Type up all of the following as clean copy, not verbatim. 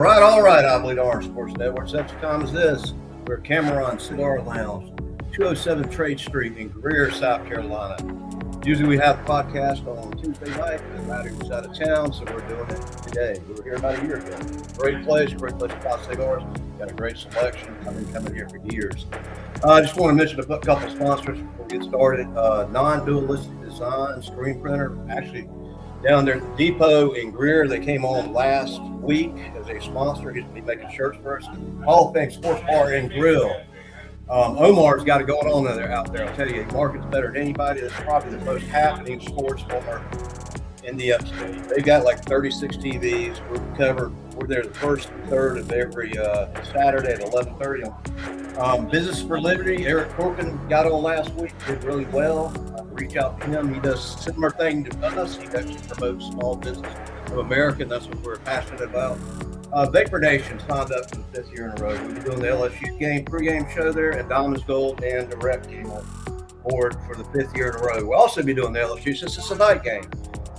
All right, I believe our Sports Network. Such a time as this, we're at Cameron Cigar Lounge, 207 Trade Street in Greer, South Carolina. Usually we have a podcast on Tuesday night, and Rowdy was out of town, so we're doing it today. We were here about a year ago. Great place to buy cigars. Got a great selection. I've been coming here for years. I just want to mention a couple of sponsors before we get started. Non-dualistic design screen printer, actually down there at the depot in Greer. They came on last week as a sponsor. He's going to be making shirts for us. Hall of Fame Sports Bar and Grill. Omar's got it going on out there. I'll tell you, he markets better than anybody. That's probably the most happening sports bar in the upstate. They've got like 36 TVs. We're there the first and third of every Saturday at 11:30. Business for Liberty. Eric Corkin got on last week. Did really well. Reach out to him. He does a similar thing to us. He actually promotes small business of America, and that's what we're passionate about. Vapor Nation signed up for the 5th year in a row. We'll be doing the LSU game, pregame show there, and Diamonds Gold and Direct came on board for the 5th year in a row. We'll also be doing the LSU since it's a night game.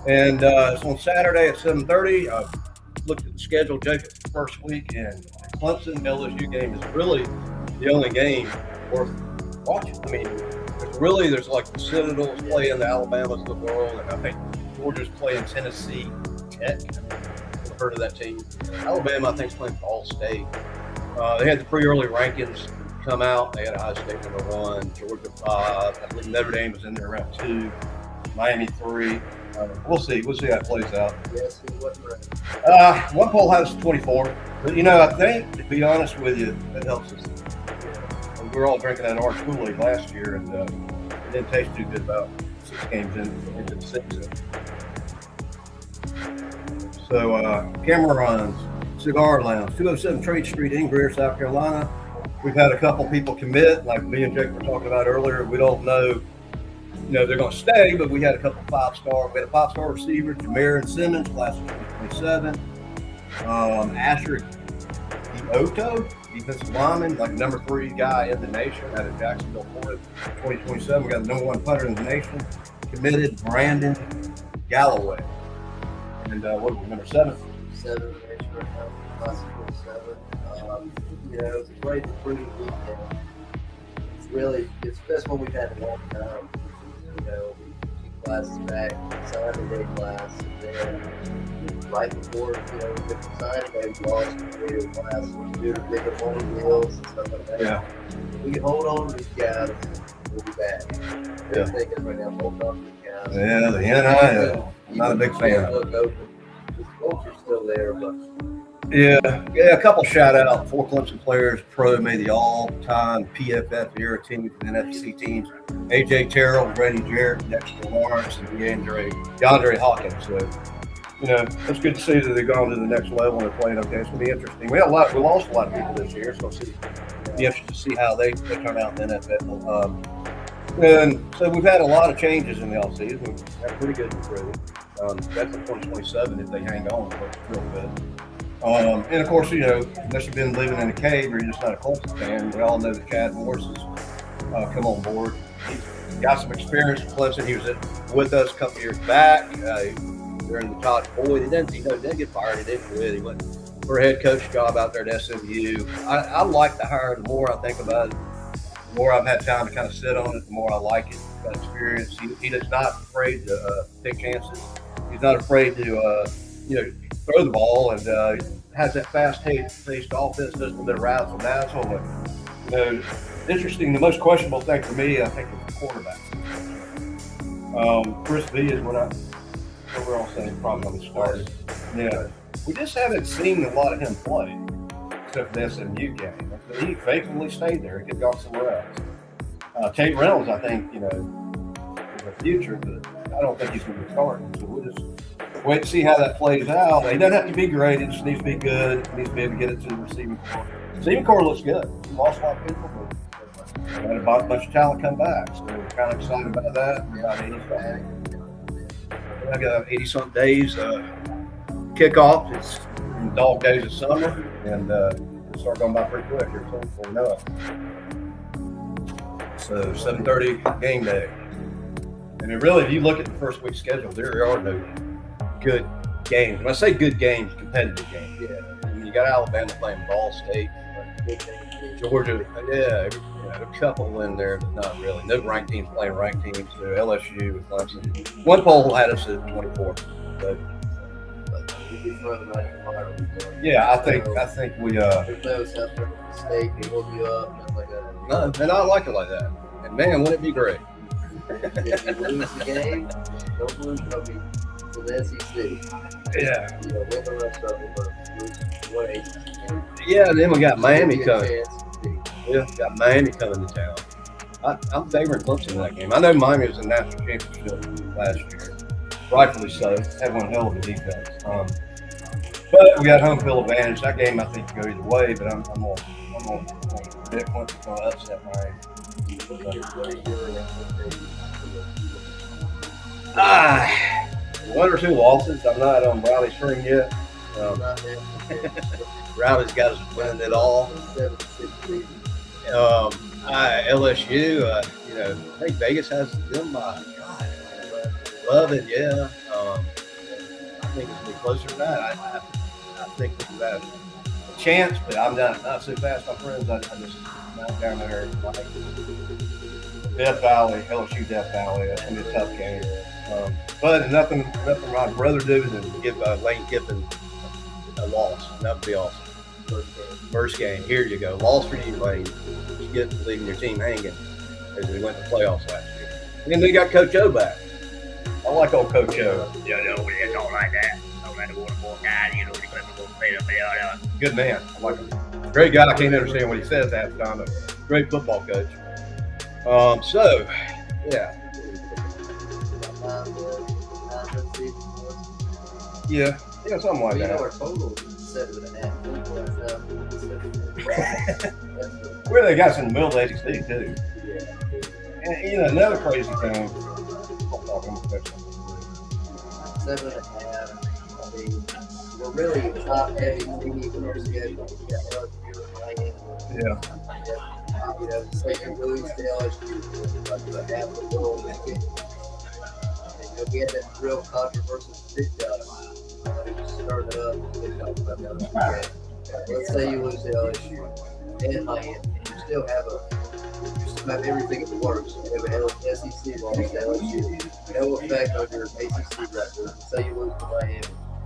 And it's on Saturday at 7:30. Looked at the schedule, Jacob's first week, and Clemson LSU game is really the only game worth watching. I mean, there's like the Citadels playing the Alabamas of the world, and I think Georgia's playing Tennessee Tech. I've heard of that team. Alabama, I think, is playing Ball State. They had the pre-early rankings come out. They had Ohio State number 1, Georgia 5. I believe Notre Dame was in there around 2, Miami 3. We'll see. We'll see how it plays out. Yes, he wasn't right. One poll has 24. But, I think, to be honest with you, that helps us. We were all drinking that orange Kool-Aid last year, and it didn't taste too good about 6 games into the season. So, Cameron's Cigar Lounge, 207 Trade Street in Greer, South Carolina. We've had a couple people commit, like me and Jake were talking about earlier. We don't know, they're going to stay, but we had a couple 5-star. We had a 5-star receiver, Jameer Simmons, class of 2027. Asher Ioto, defensive lineman, like number 3 guy in the nation out of Jacksonville, Florida, 2027. We got the number 1 punter in the nation, committed Brandon Galloway. And what was number 7? 7 in the nation right now, class of 27. It's a great recruiting weekend. It's the best one we've had in a long time. We took classes back, signed a day class, and then right before, we took the signing day, we lost the video class, due to bigger money deals and stuff like that. Yeah. We can hold on to these guys, we'll be back. They're thinking right now, hold on to these guys. Yeah, the NIL. I'm not a big fan. Look open. The culture's still there, but Yeah, a couple shout-out. 4 Clemson players, pro made the all-time PFF era team for the NFC teams. A.J. Terrell, Brady Jarrett, Dexter Lawrence, and DeAndre Hawkins. So, it's good to see that they've gone to the next level and they're playing okay. It's going to be interesting. We lost a lot of people this year, so it'll be interesting to see how they turn out in the NFL. And so we've had a lot of changes in the offseason. We've had pretty good recruiting. That's in 2027 if they hang on, it looks real good. And of course, unless you've been living in a cave or you're just not a Clemson fan, we all know that Chad Morris has come on board. He's got some experience with Clemson. He was with us a couple years back during the Todd Boyd. He didn't get fired. He didn't quit. He went for a head coach job out there at SMU. I like the hire. The more I think about it, the more I've had time to kind of sit on it, the more I like it. He's got experience. He is not afraid to take chances. He's not afraid to, throw the ball, and has that fast-paced offense, does a little bit of routes and dazzle. Interesting. The most questionable thing for me, I think, is the quarterback. Chris V is what we're all saying probably going to be started. Yeah, we just haven't seen a lot of him play, except for the SMU game. He faithfully stayed there. He could have gone somewhere else. Tate Reynolds, I think, is a future, but I don't think he's going to be starting. So we'll just wait to see how that plays out. He doesn't have to be great. He just needs to be good. He needs to be able to get it to the receiving core. Receiving core looks good. We lost a lot of people, but we had a bunch of talent come back. So we're kind of excited about that. I got 80-something days kickoff. It's in dog days of summer, and it'll start going by pretty quick here soon before we know it. So 7:30 game day. And really, if you look at the first week's schedule, there are no good games. When I say good games, competitive games. yeah. I mean, you got Alabama playing Ball State, Georgia, yeah, a couple in there, but not really. No ranked teams playing ranked teams. So LSU with Clemson. One poll had us at 24. But yeah, I think we There's no South Carolina State can hold you up, nothing like that. no, and I like it like that. And man, wouldn't it be great? If you lose the game, don't lose trophy to the SEC. Yeah. You know, win the rest of them, but lose one ACC game. Yeah, and then we got Miami Give you a coming. chance to beat. Yeah, got Miami coming to town. I'm favoring Clemson in that game. I know Miami was in the national championship last year, rightfully so. Had one hell of a defense. But we got home field advantage. That game I think can go either way. But I'm gonna predict Clemson's gonna upset Miami. One or two losses. I'm not on Riley's string yet. Riley's got us winning it all. LSU, I think Vegas has them by God. Love it, yeah. I think it's gonna be closer to that. I think we have a chance, but I'm not so fast, my friends. I just not down there like Death Valley, LSU Death Valley. That's gonna be a tough game. But nothing I'd rather do than give Lane Kiffin a loss. That would be awesome. First game, here you go. Loss for you, Lane. You get leaving your team hanging as we went to playoffs last year. And they got Coach O back. I like old Coach O. Yeah, no, it's all like that. No matter what the guy, you know, he's going to play up there. Good man. I like him. Great guy. I can't understand what he says half the time, but great football coach. So, yeah. Yeah, something like that. Our total is 7.5. Where they got some in the middle of the ACC too. Yeah. And another crazy thing. 7.5. I mean, we're really a top heavy team in our schedule. We got LSU and Miami. Yeah. You know, say you lose to LSU, like half the world weekend. We had that real controversial pick-up. We just started up and talked about that. Let's say you lose to LSU and Miami, and you still have everything in the works. You have an SEC loss to LSU, no effect on your ACC record. Say you lose to Miami,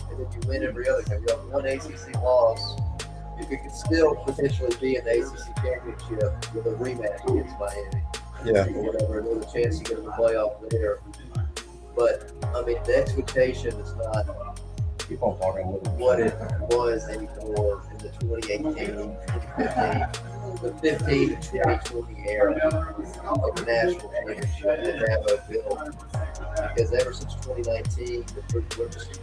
and then you win every other game. You have one ACC loss. You could still potentially be in the ACC championship with a rematch against Miami. Yeah. Or whatever. There's a chance you get in the playoff there. But I mean, the expectation is not Keep on talking with what it was anymore in the 2018, 2015, the 15 to 2020 era of the national championship that Dabo built. Because ever since 2019,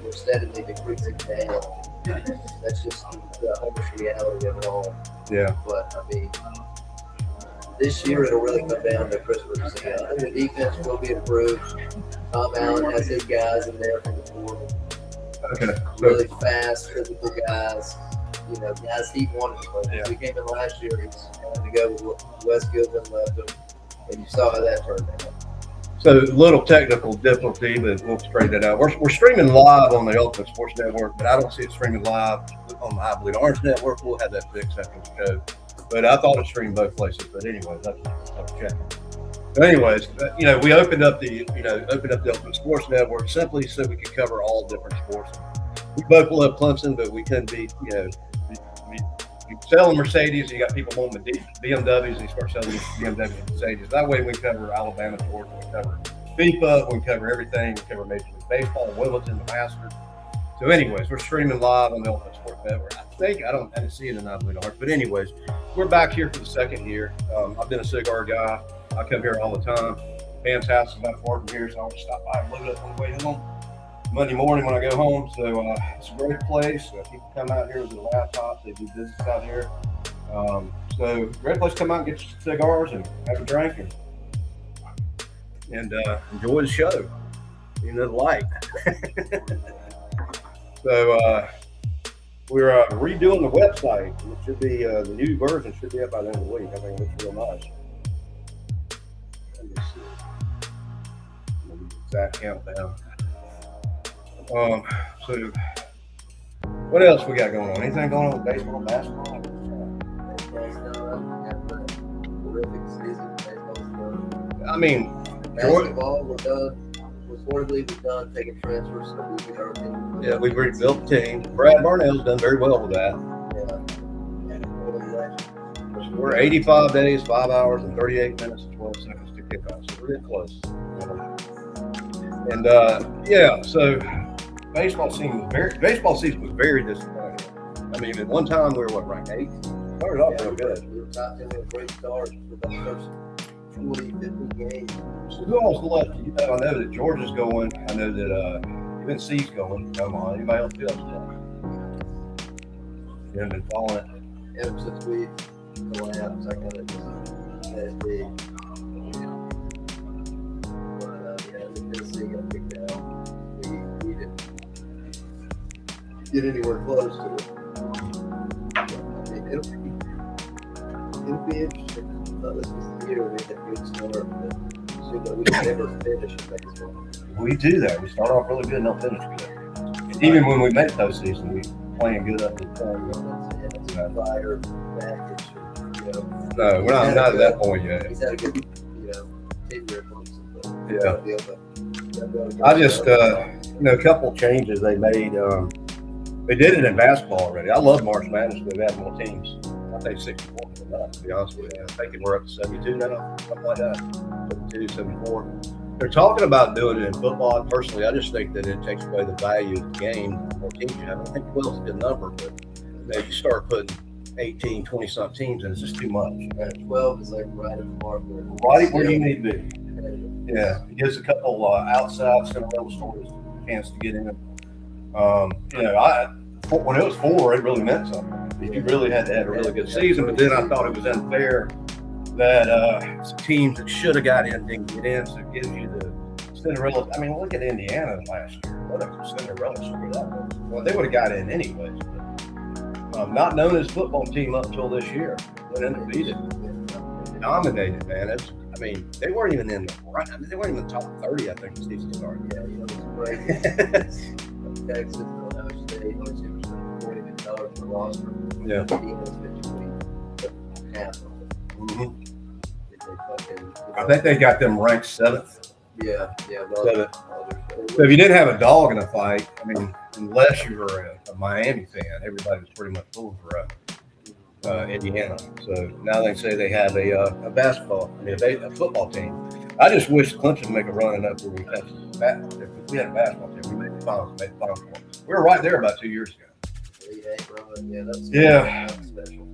we're steadily decreasing down. That's just the harsh reality of it all. Yeah. But I mean, this year it'll really come down to Christmas. I think the defense will be improved. Tom Allen has his guys in there from the portal. Okay. Really fast, physical guys. You know, guys he wanted to play. Yeah. We came in last year, he wanted to go with Wes Goodman left him, and you saw how that turned out. So a little technical difficulty, but we'll straighten that out. We're streaming live on the Ultimate Sports Network, but I don't see it streaming live on the I Believe Orange Network. We'll have that fixed after the show. But I thought it streamed both places. But anyway, that's checking. But anyways, we opened up the Ultimate Sports Network simply so we could cover all different sports. We both love Clemson, but we couldn't be, you selling Mercedes, you got people wanting the BMWs, and you start selling BMWs and Mercedes. That way we cover Alabama, Georgia, we cover FIFA, we cover everything, we cover Major League Baseball, Wimbledon, the Masters. So anyways, we're streaming live on the Ultimate Sports Network. I didn't see it in I Believe Orange. But anyways, we're back here for the second year. I've been a cigar guy. I come here all the time. Pam's house is not far from here, so I'll just stop by and load up on the way home Monday morning when I go home. So it's a great place. People come out here with their laptops. They do business out here. So great place to come out and get some cigars and have a drink and enjoy the show. The light. So we're redoing the website. It should be the new version should be up by the end of the week. I think it looks real nice. Let me see. Maybe exact countdown. So What else we got going on? Anything going on with baseball, basketball? Baseball's done. Have a terrific season. Baseball's done. I mean, Basketball, we're done. Reportedly, we're done taking transfers, so we get our team. yeah, we've rebuilt the team. Brad Barnell's done very well with that. We're 85 days, 5 hours, and 38 minutes and 12 seconds to kickoff. So we're getting close. And yeah, so baseball season was very disappointing. I mean, at one time we were ranked 8th? Started off real good. We were top 10 with a great start for the first 40, 50 games. So who else left? I know that Georgia's going. I know that UNC's going. Come on, anybody else feel that? You haven't been following it. Ever since we collapsed, I kind of just let it be. But yeah, the Tennessee got picked out. We didn't get anywhere close to it. I mean, it'll be interesting. This was the year we had a good start, but assume that we can never finish in baseball. We do that. We start off really good and don't finish good. And even when we make postseason, we playing good up to the point. It's a fire package. No, we're not at that point yet. He's had a good, 10-year Yeah. I just, a couple changes they made. They did it in basketball already. I love March Madness. They've had more teams. I think 64 was enough, to be honest with you. I think we're up to 72 now, something like that. 72, 74. They're talking about doing it in football. Personally, I just think that it takes away the value of the game. More teams you have. I think 12 is a good number, but if you start putting 18, 20-something teams in, it's just too much. 12 is like right at the mark. Right where you need to be. Yeah, it gives a couple outside Cinderella stories a chance to get in. When it was 4, it really meant something. You really had to have a really good season, but then I thought it was unfair that some teams that should have got in didn't get in, so it gives you the Cinderella. I mean, look at Indiana last year. What a Cinderella story that was. Well, they would have got in anyways. But, not known as football team up until this year. Went undefeated. Dominated, man. They weren't even in the right. They weren't even the top 30, I think, the season started. Yeah, it was great. Texas, Ohio State, $40 million per roster. Yeah. Half of it. I think they got them ranked 7th. Yeah. Seventh. So if you didn't have a dog in a fight, I mean, unless you were a Miami fan, everybody was pretty much pulling for Indiana. So now they say they have a football team. I just wish Clemson would make a run enough where we had if we had a basketball team, we made the finals, We were right there about 2 years ago. Yeah, special.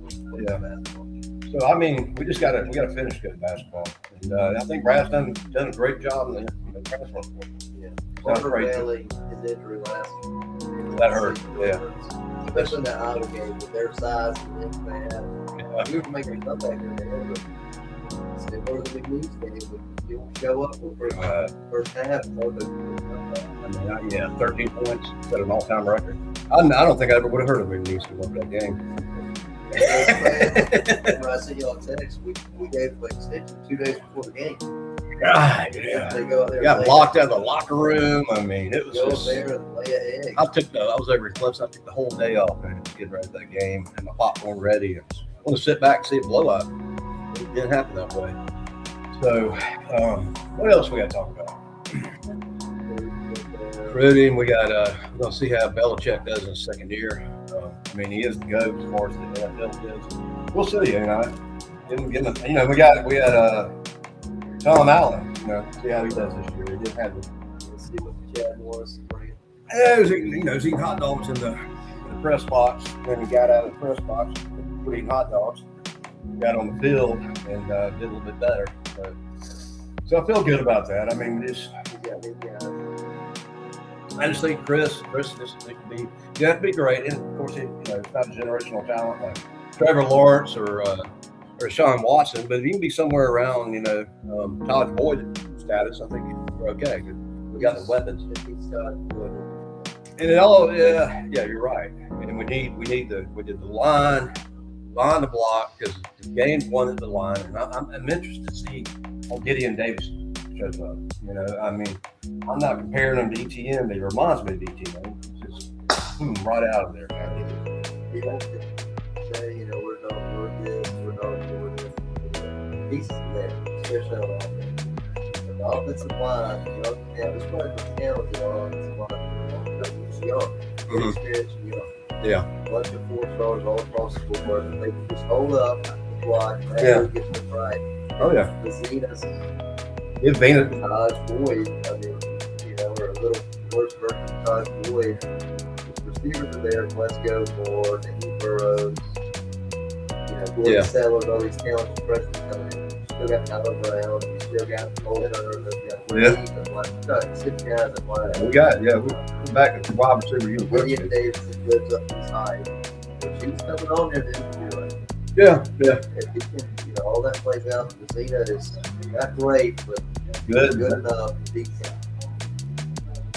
So I mean, we gotta finish good basketball, and I think Brad's done a great job in the transfer portal. Yeah, Carter Bailey, his injury last. That hurt. Yeah. Especially in that Iowa game with their size and length they had. We were making a comeback in there, but still one of the big news games. You don't show up for the first half. 13 points, set an all-time record. I don't think I ever would have heard of him used to win that game. When I sent y'all a text, we gave them an extension 2 days before the game. God, yeah. They go out there. Got blocked out of the locker room. I mean, it was go just. there and lay an egg. I was over in Clemson. I took the whole day off and getting ready for that game, and my popcorn ready, and I want to sit back and see a blowout. It didn't happen that way. So, what else we got to talk about? Recruiting, we got. We're gonna see how Belichick does in his second year. I mean, he is the GOAT as far as the NFL is. We'll see. We had Tom Allen. See how he does this year. He didn't have the. Let's see what Chad Morris brings. Yeah, he was eating hot dogs in the press box. Then he got out of the press box, quit eating hot dogs, got on the field, and did a little bit better. So I feel good about that. I mean, I just think Chris just you have to be great. And of course, it's not a generational talent like Trevor Lawrence or Sean Watson, but if you can be somewhere around, Todd Boyd status, I think we're okay. We got the weapons. And you're right. And we did the line to block because the game's won at the line, and I'm interested to see how Gideon Davis shows up. I mean, I'm not comparing him to ETN, but he reminds me of ETN. right out of there. People say, you know, we're not this, we're not doing this. Pieces there, especially on offense. But the offensive line, you know, it's probably the talented offensive line. It's young, experienced and young. Yeah. A bunch of 4 stars all across the board, and they can just hold up, block, and get them right. Oh yeah. The Zenas, It's Venus. Boyd, I mean, you know, we're a little worse version of Todd Boyd. The receivers are there. Let's go for Danny Burrows. You know, Gordon Sellers, all these talented freshmen coming in. You still got Tyler Brown. You still got Cole Turner. You got 6 guys at wide. We got, we're back at the wide receiver unit. William Davis lives up his height. But she's coming on there this year. Yeah. If he can, you know, all that plays out. The Zena is not great, but good enough, decent.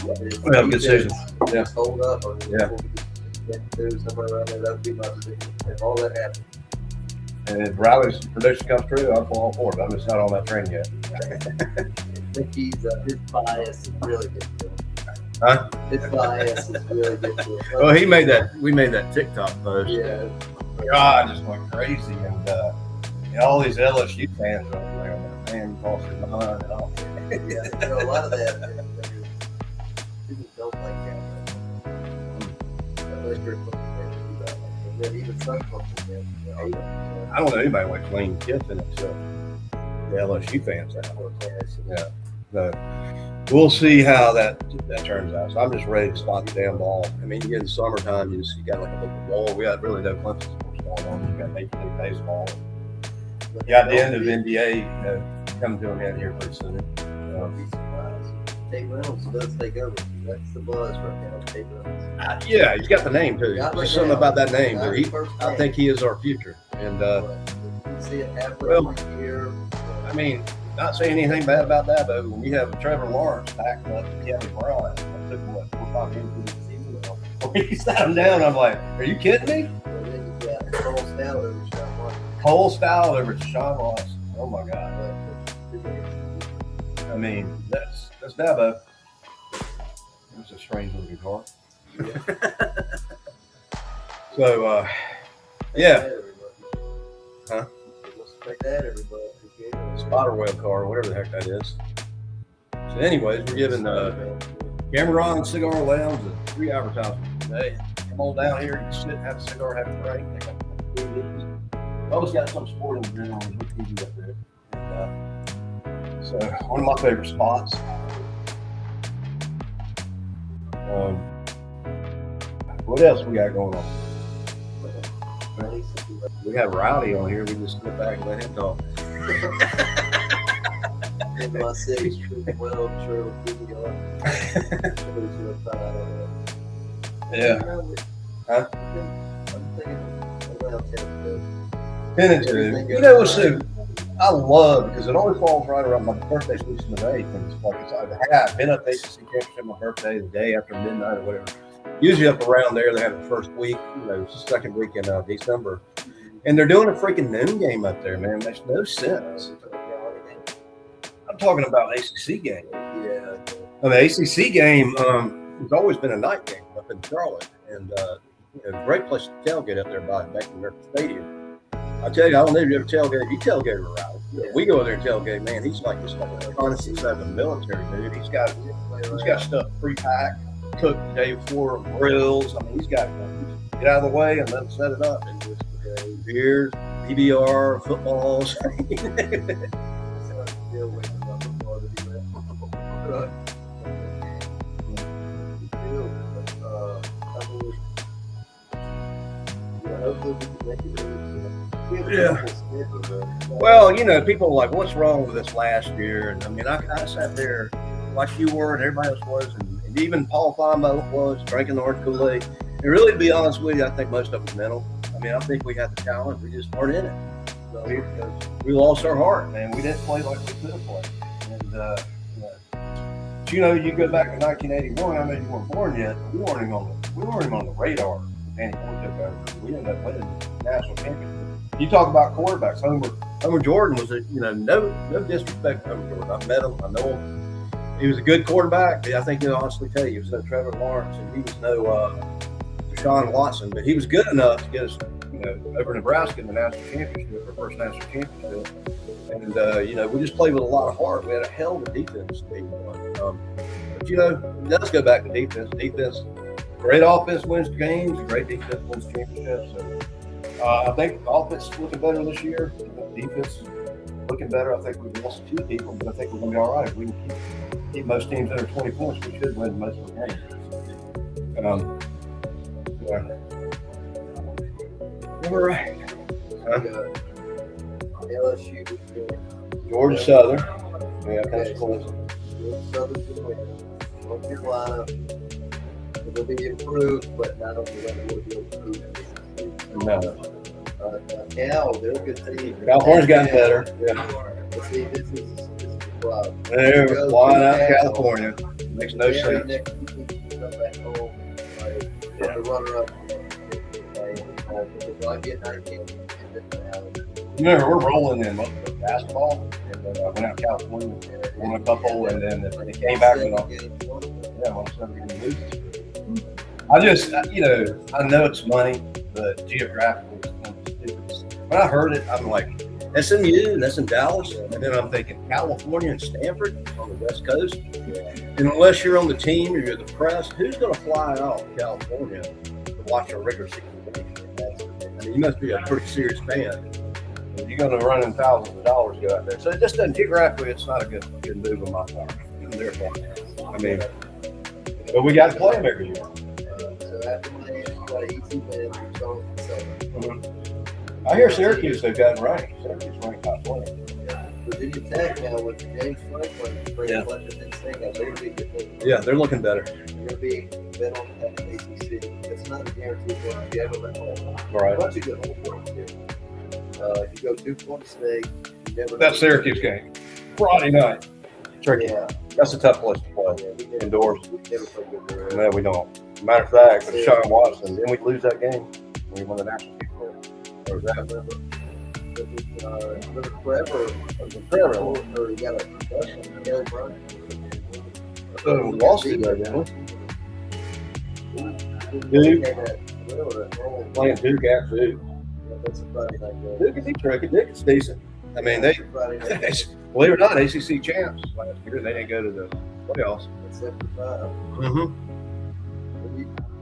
We have good decisions. Yeah. Just hold up. I mean, Yeah. Get through somewhere around there. That would be my position. If all that happens. And if Riley's prediction comes true, I'm all for it. I'm just not on that train yet. I think he's his bias is really good to him. Huh? His bias is really good to him. Well, we made that TikTok post. Yeah. God, just went crazy, and all these LSU fans are over there. Man, you lost your mind and all. Yeah, you know, a lot of that. People don't like that. Unless you're a football fan, you don't. And then even some football fans, you know, I don't know anybody likes Lane Kiffin except the LSU fans. Yeah. But we'll see how that turns out. So I'm just ready to spot the damn ball. I mean, you get in summertime, you got like a little ball. We got really no Clemson sports going on. You got Major League Baseball. You got the end of NBA coming to an end here pretty soon. Don't be surprised. Tate Reynolds does take over. That's the buzz right now. Tate Reynolds. Yeah, he's got the name too. There's something about that name, but I think he is our future. And you see it halfway through the year. I mean, not saying anything bad about that, but when you have Trevor Lawrence backed up to Kevin Brown, it took what 4 or 5 games to the season. When he sat him down, I'm like, "Are you kidding me?" And then you got Cole Stout over Sean Watson. Cole Stout over Deshaun Watson. Oh my God! I mean, that's Dabo. It's a strange looking car. So, yeah. Huh? Like that, everybody. Spiderweb car, whatever the heck that is. So, anyways, we're giving Cameron Cigar Lounge a free advertisement today. Come on down here, you can sit, have a cigar, have a drink. They got TVs. Always got some sporting event on the TV up there. And, so, one of my favorite spots. What else we got going on? We have Rowdy on here. We just sit back and let him talk. In my 6 well, sure, yeah. Huh? I'm thinking around 10. 10 and 2. You know what's so I love, because it always falls right around my birthday's Lucian the 8th. And it's like, I've been up to ACC Championship my birthday, the day after midnight or whatever. Usually up around there, they have the first week, second week in December. And they're doing a freaking noon game up there, man. Makes no sense. I'm talking about ACC game. Yeah. The ACC game has always been a night game up in Charlotte. And great place to tailgate up there by Beckman Stadium. I tell you, I don't know if you ever tailgate. You tailgate around. Yeah. We go there and tailgate, man. He's like a reconnaissance out of the military, dude. He's got stuff pre-packed, cooked the day before, grills. I mean, he's got get out of the way and let him set it up. And just beers, PBR, footballs. Yeah. Well, people are like, what's wrong with this last year? And I mean, I sat there like you were and everybody else was, and even Paul Fombo was drinking the orange Kool-Aid. And really, to be honest with you, I think most of it was mental. I mean, I think we had the talent. We just weren't in it. So we lost our heart, man. We didn't play like we could have played. And, you go back to 1981, I know you weren't born yet. We weren't even on the radar when Danny Ford took over. We ended up winning the national championship. You talk about quarterbacks. Homer Jordan was no disrespect to Homer Jordan. I've met him. I know him. he was a good quarterback. I think he'll honestly tell you, he was no Trevor Lawrence and he was no Deshaun Watson, but he was good enough to get us, over Nebraska in the national championship, our first national championship. And we just played with a lot of heart. We had a hell of a defense. But let's go back to defense. Defense, great offense wins games. Great defense wins championships. So, I think the offense is looking better this year. Defense is looking better. I think we've lost a few people, but I think we're going to be all right. If we can keep most teams under 20 points, we should win most of the games. All right. LSU, Georgia Southern. Yeah, that's cool. Georgia Southern's going to win. North Carolina, it'll be improved, but not on the level it will be improved. No. Cal, they're a good team. California's gotten better. Yeah. But see, this is the problem. They're flying out of California. Makes no sense. Next week, come back home. The runner-up. I get 19. Remember, we're rolling in basketball, and then I went out to California, won a couple, and then they came back and won 7 loses. I know it's money, but geographically, when I heard it, I'm like, that's in you, and that's in Dallas, and then I'm thinking California and Stanford on the West Coast. And unless you're on the team or you're the press, who's going to fly out to California to watch a regular season game? You must be a pretty serious fan. You're going to run in thousands of dollars to go out there. So it just doesn't, geographically, it's not a good move on my part. But we got to play them every year. So after Miami, you got an easy win. I hear Syracuse, they've gotten ranked. Syracuse ranked top 20. Virginia Tech now with James Franklin, they're going to be good. Yeah, they're looking better. They're going to be better on the ACC. It's not a guarantee for them to get them at home. Right. A bunch of good home games here. If you go to Florida State, you never That Syracuse game, Friday night. Tricky. Yeah. That's a tough place to play. Yeah, we never, Indoors. we never play good there. No, we don't. Matter of fact, with Deshaun Watson, then we lose that game. We won the national championship. Or was that? Forever, or you got a Gary Bryant. We lost it there, didn't we? Duke. Playing Duke at Duke. That's a Friday night game. Duke can be tricky. Duke is decent. I mean, they, Friday night game. believe it or not, ACC champs last year. They didn't go to the playoffs. It's 7-5. Mm-hmm.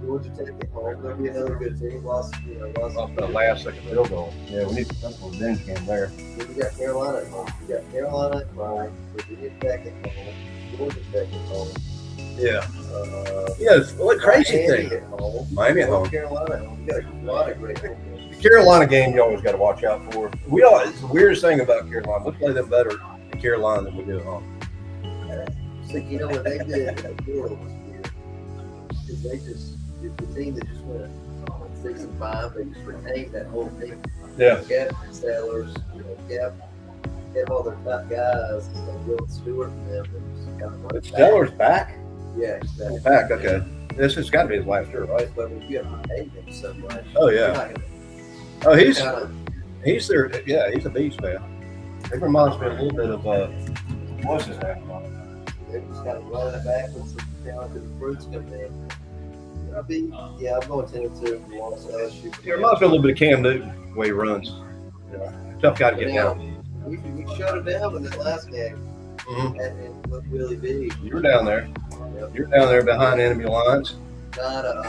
Georgia Tech at home. There'll be another good team. Lost Off the last second field goal. Yeah, we need some revenge game there. Then you got Carolina at home. You got Carolina at home. Virginia Tech at home. Georgia Tech at home. Yeah. What crazy Miami thing? at home. Miami at North home. Carolina at home. You got a lot of great home games. The Carolina game you always got to watch out for. It's the weirdest thing about Carolina. We play them better in Carolina than we do at home. So, what they did in the portal this year is the team that just went 6-5, they just retained that whole team. Yeah. Kept Sellers, kept all their top guys, like Will Stewart and them. But Stellar's back? Yeah, exactly. Back, okay. This has got to be his last year, right? But if you have retained him so much, Oh, yeah. you're not gonna Oh, he's kinda, he's a beast, man. It reminds me a little bit of what's his name? they're just kind of running it back with some talented recruits coming in. I'm going 10-2 lost LSU. It reminds me a little bit of Cam Newton, the way he runs. Tough guy to get down. We shut it down in that last game. Mm-hmm. And looked really big. You were down there. Yep. You're down there behind enemy lines. Not a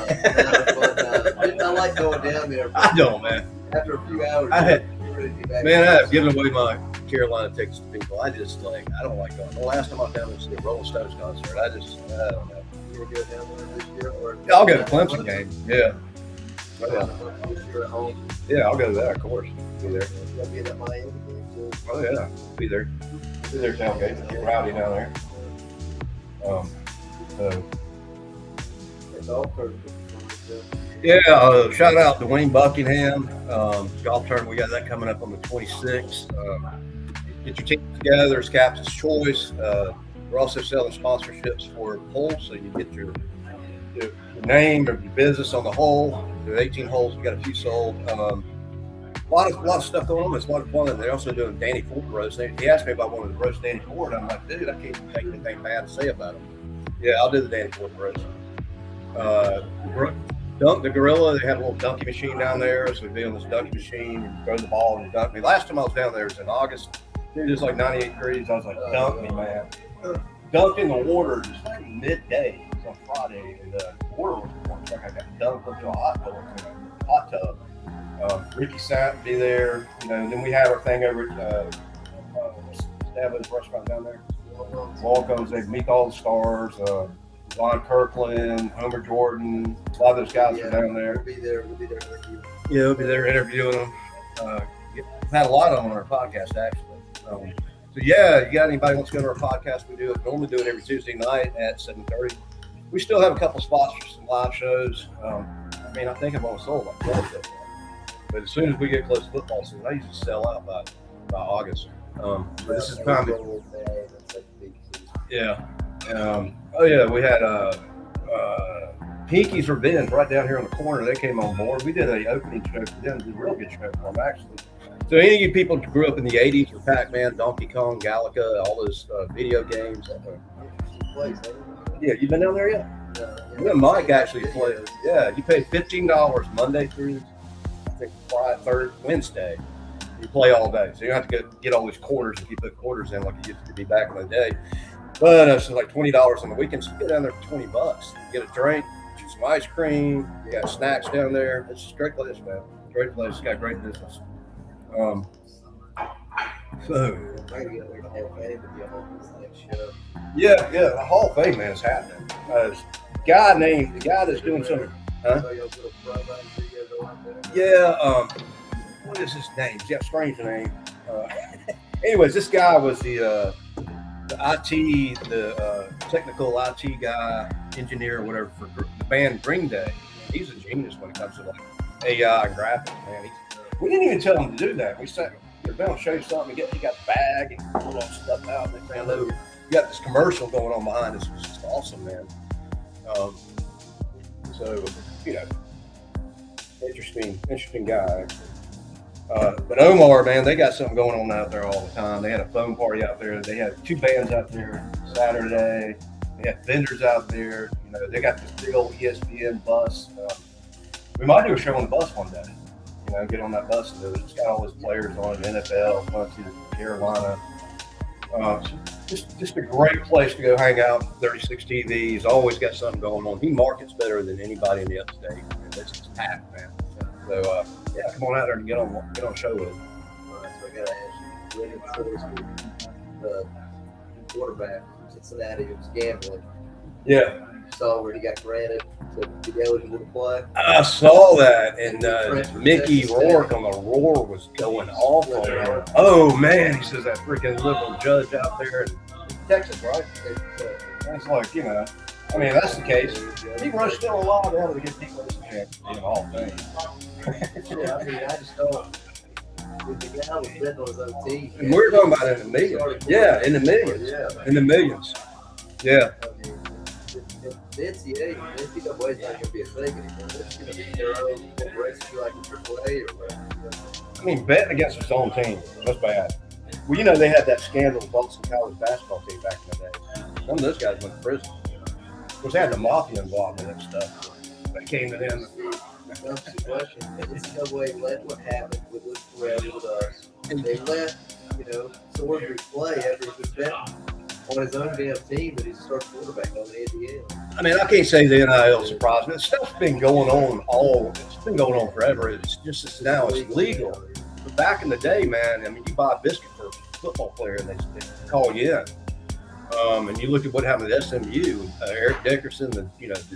fun time. I like going down there. But I don't, man. after a few hours, I had- you're ready to get back. Man, I have given away my Carolina tickets to people. I don't like going. The last time I was down there to see a Rolling Stones concert, I don't know. You gonna go down there this year? Or I'll go to Clemson game. Yeah. This year at home. Yeah, I'll go to that, of course. Be there. It's gonna be in that Miami game too. Oh, yeah. Be there. Be there tailgate. Get rowdy down there. So, It's all perfect. yeah, shout out to Wayne Buckingham. Golf tournament, we got that coming up on the 26th. Get your team together. It's Captain's Choice. We're also selling sponsorships for polls, so you get your name or your business on the hole. There are 18 holes. We got a few sold. A lot of stuff going on. It's a lot of fun. They're also doing Danny Ford roast. He asked me about one of the roast Danny Ford. I'm like, dude, I can't think anything bad to say about him. Yeah, I'll do the Danny Ford roast. Dunk the gorilla. They had a little dunking machine down there, so we'd be on this dunking machine and throw the ball and dunk me. Last time I was down there was in August. It was like 98 degrees. I was like, dunk me, man. Dunked in the water just like midday. It was on Friday, and the water was warm. Like I got dunked into a hot tub. Ricky Sapp would be there, and then we have our thing over at Stabbo's restaurant down there. Walk-ons, they meet all the stars. Von Kirkland, Homer Jordan, a lot of those guys are down there. We'll be there interviewing. Yeah, we'll be there interviewing them. We've had a lot of them on our podcast, actually. So yeah, you got anybody who wants to go to our podcast? We normally do it every Tuesday night at 7:30. We still have a couple spots for some live shows. I think I've only sold like 12 so far. But as soon as we get close to football season, I usually sell out by August. But this is time to, yeah. We had Pinky's Revenge right down here on the corner. They came on board. We did an opening show for them. Did a real good show for them, actually. So any of you people who grew up in the 80s with Pac-Man, Donkey Kong, Galaga, all those video games. Yeah, you been down there yet? Yeah, Mike actually played. Yeah, you paid $15 Monday through, I think, Friday, Wednesday. You play all day, so you don't have to get all these quarters and keep the quarters in like you used to be back in the day. But it's like $20 on the weekends. So you go down there for $20. You get a drink, get some ice cream. You got snacks down there. It's a great place, man. Great place. It's got great business. The Hall of Fame, man, is happening. The guy that's doing some. What is his name? Jeff Strange name. Anyways, this guy was the IT, the technical IT guy, engineer, or whatever for the band Green Day. He's a genius when it comes to like AI and graphics, man. We didn't even tell him to do that. We said, "We're going to show you something." He got the bag and pulled all the stuff out. And they you got this commercial going on behind us. It's just awesome, man. Interesting guy. But Omar, man, they got something going on out there all the time. They had a phone party out there. They had 2 bands out there Saturday. They had vendors out there. They got this big old ESPN bus. We might do a show on the bus one day. Get on that bus and do it. It's got all those players on it, NFL, Clemson, Carolina. Just a great place to go hang out. 36 TVs, always got something going on. He markets better than anybody in the upstate. And it's just packed, man. So come on out there and get on show with him. All right, so I gotta ask you, the quarterback from Cincinnati who was gambling. Yeah. You saw where he got granted to be eligible to play. I saw that, and Mickey Rourke on the Roar was going off on him. Oh man, he says that freaking liberal judge out there in Texas, right? It's like, that's the case. He was still alive. They have to give people this chance to be in the Hall of Fame. I just don't. The guy was betting on his own team. And we're talking about in the millions. Yeah, in the millions. Yeah. In the millions. Yeah. The NCAA is not going to be a thing anymore. It's going to be their own corporation like the AAA or whatever. Betting against his own team. That's bad. Well, they had that scandal with Boston College basketball team back in the day. Some of those guys went to prison. Of course, they had the mafia involved in that stuff. They came to them. That's the question. NCAA let what happened with us. And they let, Salisbury play after he was betting on his own damn team that he's a starting quarterback on the Indiana. I can't say the NIL surprised me. Stuff's been going on it's been going on forever. It's just now it's legal. But back in the day, man, you buy a biscuit for a football player and they call you in. And you look at what happened at SMU, Eric Dickerson, the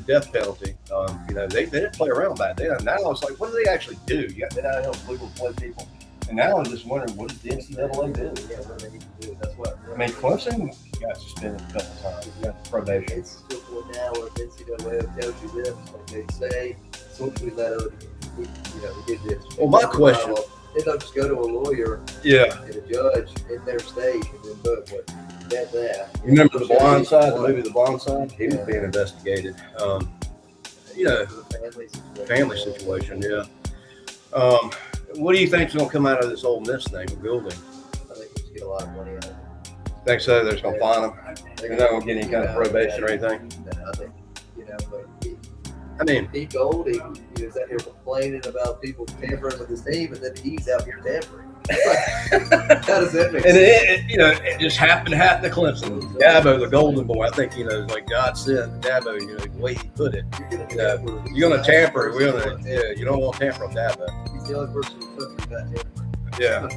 death penalty. They didn't play around back then. Now it's like, what do they actually do? You got the NIL legal to play people. And now I'm just wondering, what does the NCAA do? Yeah, what do they need to do? That's what. Clemson got suspended a couple times. You got probation. It's to the point now where the NCAA tells you this, like they say, as soon as we let it, we did this. Well, my question. They don't just go to a lawyer and a judge in their state and then book what that. Remember The Blind Side, the movie The Blind Side? He was being investigated. Family Family situation, yeah. What do you think's going to come out of this Ole Miss thing with Goulding? I think we just get a lot of money out of it. Think so? They're just going to fine him. They're not going to get any kind of probation or anything. I think, but I mean, Pete Golding is out here complaining about people tampering with his team, and then he's out here tampering. How does that make and sense? it just happened to happen to Clemson. Dabo, the golden boy, I think, it's like God sent Dabo, the way he put it. You're going to tamper. You don't want to tamper on Dabo. He's the only person in the country not tampering. Yeah.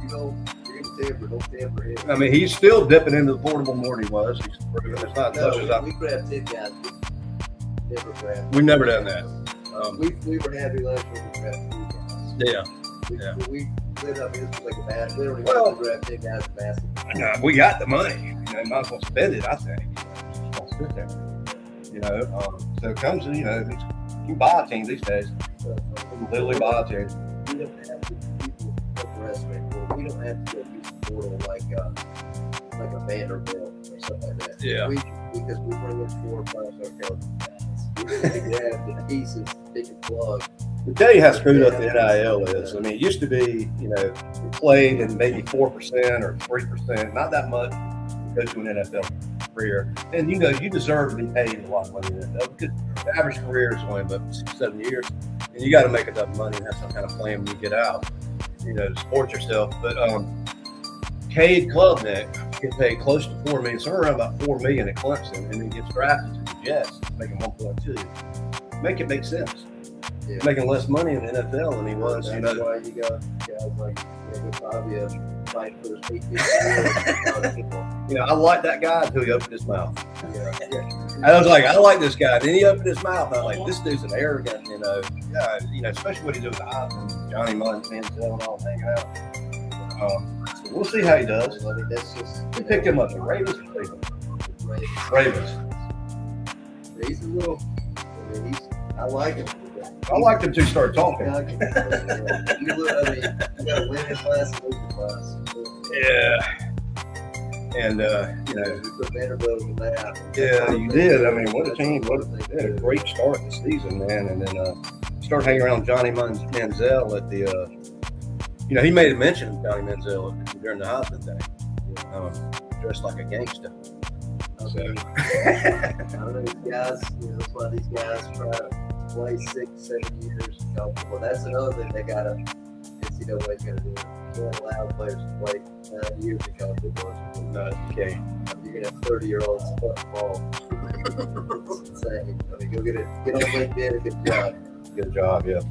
You're going to tamper, don't tamper him. I mean, he's still dipping into the portable more than he was. He's proven it's not as much as I. We grabbed 10 guys. We never grabbed. We've never done that. We were happy last year we grabbed 2 guys. Yeah. We lit up. This was like a bad. Literally, Well, we grabbed 10 guys basketball. We got the money. Might as well spend it, I think. Just don't sit there. So it comes to, you can buy a team these days. You can literally buy a team. We don't have to people underestimate portal. We don't have to go use the portal like a Vanderbilt or something like that. Yeah. Because we bring in 4 or 5 star guys. We have the pieces, they can plug. To tell you how screwed up the NIL is, I mean, it used to be, you played in maybe 4% or 3%, not that much, to go to an NFL career. And, you deserve to be paid a lot of money in the NFL because the average career is only about 6-7 years. And you got to make enough money and have some kind of plan when you get out, to support yourself. But Cade Klubnik get paid close to $4 million, somewhere around about $4 million at Clemson, and then gets drafted to the Jets, making $1.2. Make it make sense. Yeah. Making less money in the NFL than he was. That's why you got guys like David Fabio fighting for his 18 I like that guy until he opened his mouth. Yeah. I was like, I like this guy. Then he opened his mouth. I'm like, this dude's an arrogant, especially what he did with the Heisman, Johnny Manziel and all hanging out. So we'll see how he does. I mean, that's just He picked him up. The Ravens or Cleveland? Ravens. He's a little. I like him. I liked him until he started talking. You got to win in class, lose in class. Yeah. And, we put Vanderbilt in that. yeah, you did. I mean, what a team. They had a great start this season, man. And then started hanging around Johnny Manziel at the, he made a mention of Johnny Manziel during the Heisman thing. Dressed like a gangster. So. I don't know, these guys, that's why these guys try to play 6-7 years. Well, that's another thing they got to, NCAA's going to do. You can't allow players to play 9 years in college football. No, you can't. You're going to have 30-year-olds putting ball. It's insane. I mean, get on LinkedIn and good job. Good job, yeah.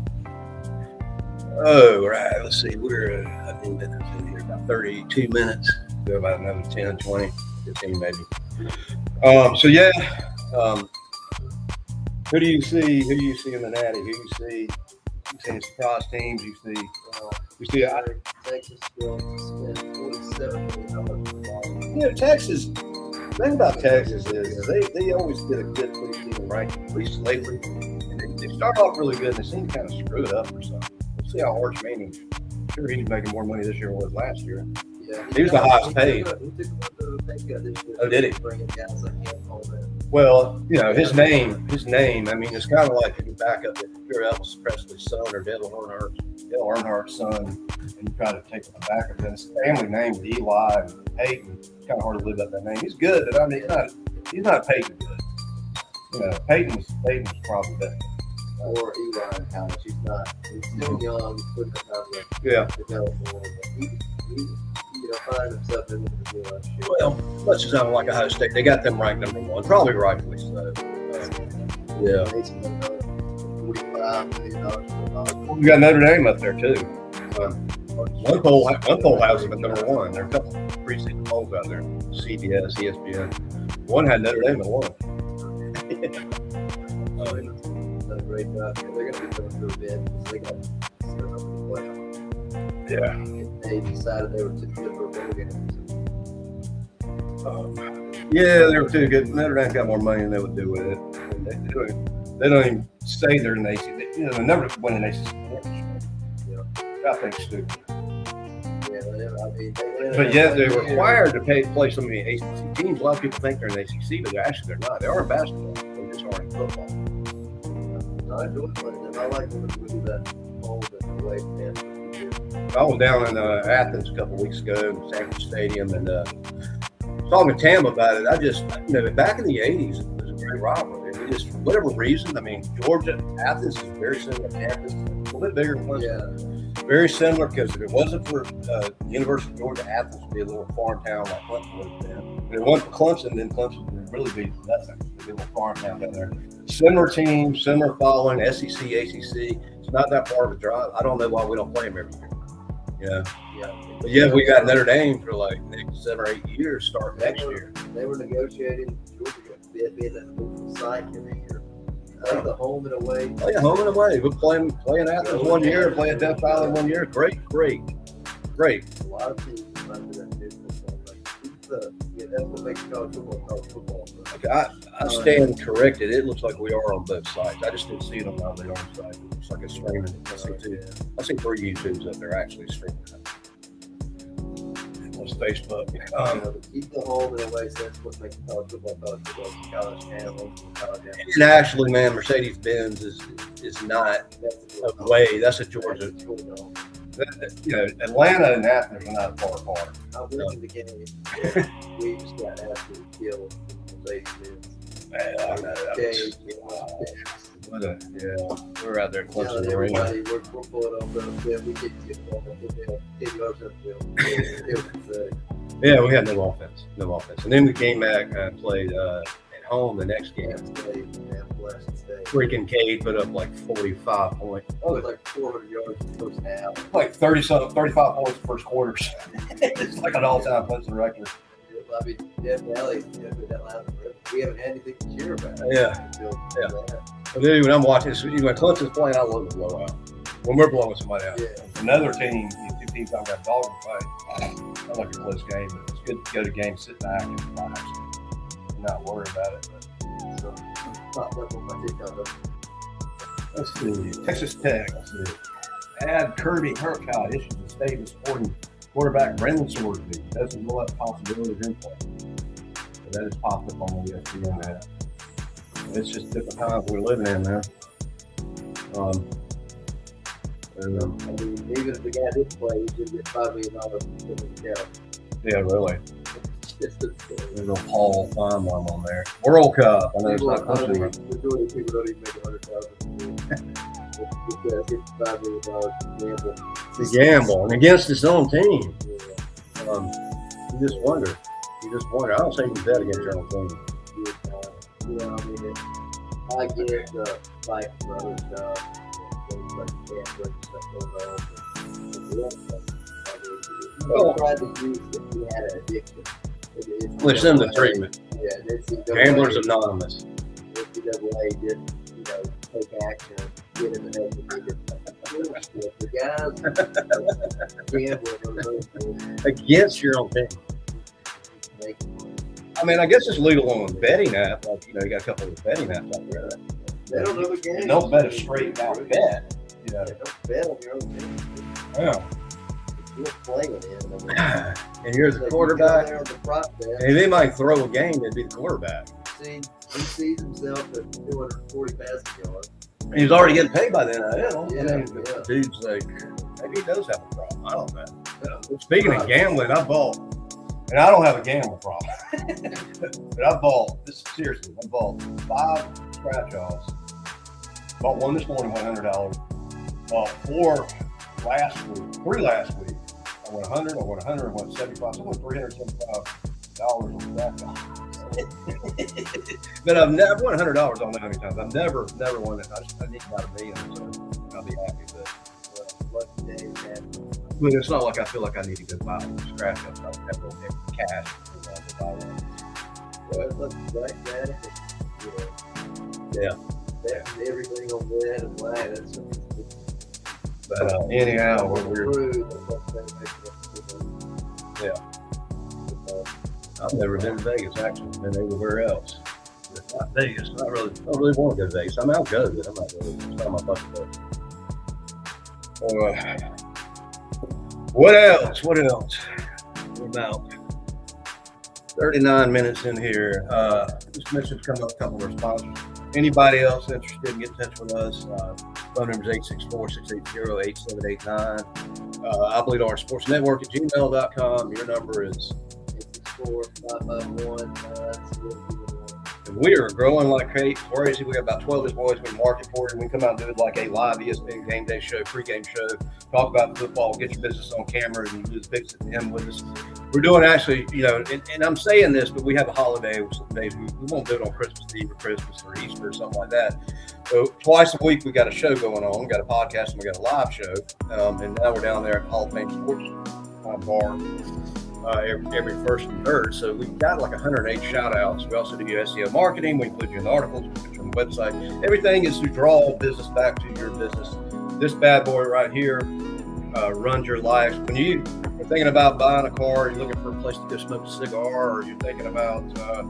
Oh, right. Let's see. We're, I think that's in here about 32 minutes. Do about another 10, 20, 15 maybe. Who do you see? Who do you see in the Natty? Who you see? You see surprise teams? You see? Texas will spend $47 million. Texas. The thing about Texas is they always get a good preseason ranking, at least lately. And they start off really good, and they seem to kind of screw it up or something. We'll see how Arch Manning. Sure, he's making more money this year than he was last year. Yeah, he was the highest paid. Oh, did he? Bringing guys like him over. Well, his name. I mean, it's kind of like if you back up if you're Elvis Presley's son or Dale Earnhart's son, and you try to take the back of his family name with Eli and Peyton. It's kind of hard to live up that name. He's good, but I mean, he's not Peyton good. Peyton's probably better. Or Eli in college. He's not. He's too young. Couldn't have developed more. But he find himself in the deal last year. Well, much as I don't like Ohio State, they got them ranked number 1, probably rightfully so. Yeah. $45 million. We got Notre Dame up there too. One poll has them at number 1. There are a couple of preseason polls out there. CBS, ESPN. One had Notre Dame at 1. Done a great job. They're going to be coming through a bid. They got set up for the playoff. Yeah. They decided they were too good for a bowl game. Yeah, they were too good. Notre Dame got more money than they would do with it. And they don't even say they're in the ACC. They never win an ACC championship. I think it's stupid. Yeah, I mean, but yet they're required to play so many ACC teams. A lot of people think they're in the ACC, but they're not. They are in basketball. They just aren't in football. I enjoy playing them. I like when we do that hold and away from I was down in Athens a couple weeks ago, Sanford Stadium, and talking to Tam about it. I just, back in the '80s, it was a great rivalry. And just, for whatever reason, I mean, Georgia, Athens is very similar campus, a little bit bigger than Clemson. Very similar, because if it wasn't for the University of Georgia, Athens would be a little farm town like Clemson would have been. If it wasn't for Clemson, then Clemson would really be nothing. It would be a little farm town down there. Similar teams, similar following, SEC, ACC. It's not that far of a drive. I don't know why we don't play them every year. But yeah, we got Notre Dame for like next 7 or 8 years, start next year. They were negotiating. Georgia got being a neutral site every year. The home and away. Oh yeah, home and away. We're playing Athens 1 year, playing Death Valley 1 year. Great. A lot of teams run to that neutral site. That's what makes college football. Okay, I stand corrected. It looks like we are on both sides. I just didn't see it on the other side. It looks like it's streaming. I see 3 YouTubes up there actually streaming. On Facebook. Keep the home and away. So that's what makes college football, college town. Internationally, man, Mercedes-Benz is not away. That's a Georgia. Atlanta and Athens are not far apart. I went to the game. We just got absolutely killed. Mercedes-Benz. We're out there close to the arena. arena. We're pulling on the field. We didn't get the ball. Yeah, we had no offense. And then we came back and played at home the next game. Freaking Cade put up like 45 points. It was like 400 yards in the first half. Like 35 points the first quarter. It's like an all-time Clemson record. I mean, Death Valley, we haven't had anything to cheer about. Yeah. And then when I'm watching, when Clemson's playing, I love the blowout. When we're blowing somebody out. Another team, 2 teams don't got dog to fight. I like a close game, but it's good to go to games, sit back and relax, and not worry about it. Let's see. Texas Tech. Let's see. Add Kirby Hurkcott issues the statement supporting quarterback Brendan Sorsby. Doesn't rule out the possibility of him playing. So that has popped up on the ESPN app. It's just different times we're living in there. Even if the guy did play, he should get $5 million from the account. Yeah, really. There's no Paul Feinbaum on there. World Cup. I know it's not pushing. The majority of people don't even make $100,000. It's $5 million gamble. It's a gamble and against his own team. You just wonder. I don't say you bet against your own team. I get the fight for other stuff. Things like gambling stuff going on. Tried to use if he had an addiction. Which them the treatment. Yeah, Gamblers Anonymous. NCAA did, take action, get in the head the guys gambling against your own team. I mean, I guess it's legal on a betting app. Like, you got a couple of betting apps out there. They don't know the game. Don't bet a straight out bet. Don't bet on your own team. Yeah. You're playing it. And you're the quarterback. And they might throw a game and be the quarterback. See, he sees himself at 240 passing yards. And he's already getting paid by the NIL. Yeah. Dude's like, maybe he does have a problem. I don't know. Speaking of gambling, I bought, and I don't have a gambling problem, but I bought 5 scratch-offs. Bought one this morning, $100. Bought 4 last week, 3 last week. I won 100, I won 75. So I won $375 on scratch-offs. But I've never won $100 on that many times. I've never won it. I need about $1 million, so I'll be happy. But it's not like I feel like I need to go buy a scratch up. I have no cash to buy one. Yeah. Everything on red and black. But anyhow, we're I've never been to Vegas. Actually, been everywhere else. But not Vegas. I don't really want to go to Vegas. I mean, I'll go, but I'm not really. It's not my bucket list. What else? We're about 39 minutes in here. This mission's come up a couple of our sponsors. Anybody else interested in getting in touch with us? Phone number is 864-680-8789. IBeliefOurSportsNetwork at gmail.com. Your number is 551-901. And we are growing like crazy. We have about 12 of these boys we market for you. We come out and do like a live ESPN game day show, pregame show, talk about football, get your business on camera, and you do the fix it and with us. We're doing actually, and I'm saying this, but we have a holiday with some days. We won't do it on Christmas Eve or Christmas or Easter or something like that. So twice a week we got a show going on. We got a podcast and we got a live show. And now we're down there at Hall of Fame Sports Bar. Every first and third. So we've got like 108 shout outs. We also do SEO marketing. We include you in articles, we put you on the website. Everything is to draw business back to your business. This bad boy right here runs your life. When you're thinking about buying a car, you're looking for a place to go smoke a cigar, or you're thinking about a